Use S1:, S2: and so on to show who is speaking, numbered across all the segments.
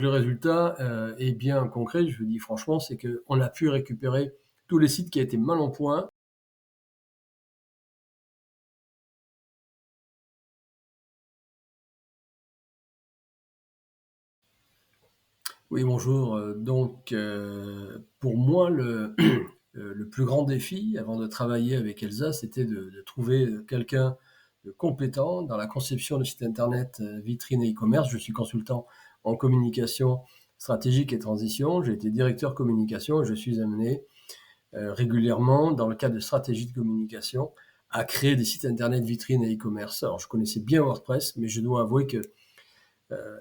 S1: Le résultat, est bien concret, je le dis franchement, c'est qu'on a pu récupérer tous les sites qui étaient mal en point. Oui, bonjour, pour moi, le plus grand défi avant de travailler avec Elsa, c'était de trouver, quelqu'un de compétent dans la conception de sites internet, vitrine et e-commerce. Je suis consultant en communication stratégique et transition. J'ai été directeur communication et je suis amené régulièrement, dans le cadre de stratégies de communication, à créer des sites internet vitrines et e-commerce. Alors, je connaissais bien WordPress, mais je dois avouer que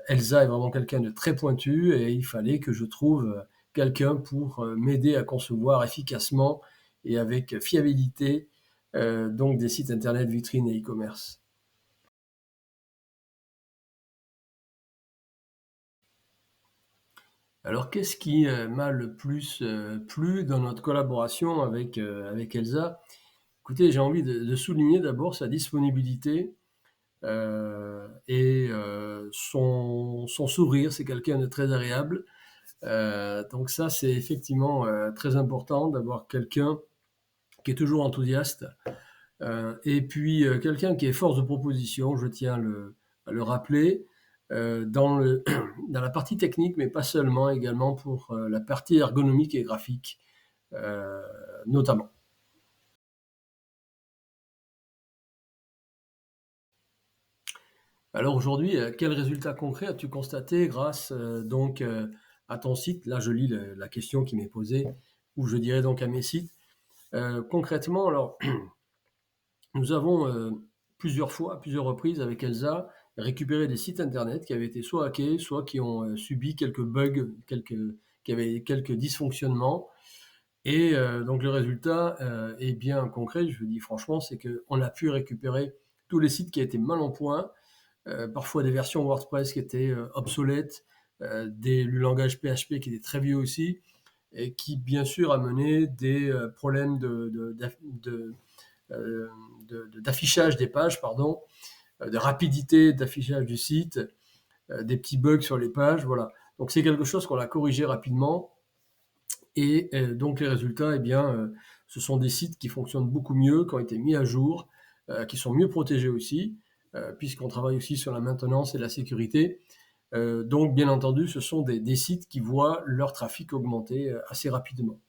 S1: Elsa est vraiment quelqu'un de très pointu et il fallait que je trouve quelqu'un pour m'aider à concevoir efficacement et avec fiabilité donc des sites internet vitrines et e-commerce. Alors, qu'est-ce qui m'a le plus plu dans notre collaboration avec Elsa? Écoutez, j'ai envie de souligner d'abord sa disponibilité et son sourire. C'est quelqu'un de très agréable. Donc ça, c'est effectivement très important d'avoir quelqu'un qui est toujours enthousiaste et puis quelqu'un qui est force de proposition, je tiens à le rappeler, dans la partie technique, mais pas seulement, également pour la partie ergonomique et graphique, euh, notamment. Alors aujourd'hui, quels résultats concrets as-tu constaté grâce à ton site? Là, je lis la question qui m'est posée, ou je dirais donc à mes sites. Concrètement, alors, nous avons plusieurs fois, à plusieurs reprises avec Elsa, récupéré des sites internet qui avaient été soit hackés, soit qui ont subi quelques bugs, qui avaient quelques dysfonctionnements. Et donc le résultat est bien concret, je le dis franchement, c'est qu'on a pu récupérer tous les sites qui étaient mal en point, parfois des versions WordPress qui étaient obsolètes, le langage PHP qui était très vieux aussi, et qui bien sûr amenait des problèmes euh, d'affichage des pages, pardon, de rapidité d'affichage du site, des petits bugs sur les pages, voilà. Donc c'est quelque chose qu'on a corrigé rapidement et donc les résultats, eh bien, ce sont des sites qui fonctionnent beaucoup mieux, qui ont été mis à jour, qui sont mieux protégés aussi, puisqu'on travaille aussi sur la maintenance et la sécurité. Donc bien entendu, ce sont des sites qui voient leur trafic augmenter assez rapidement.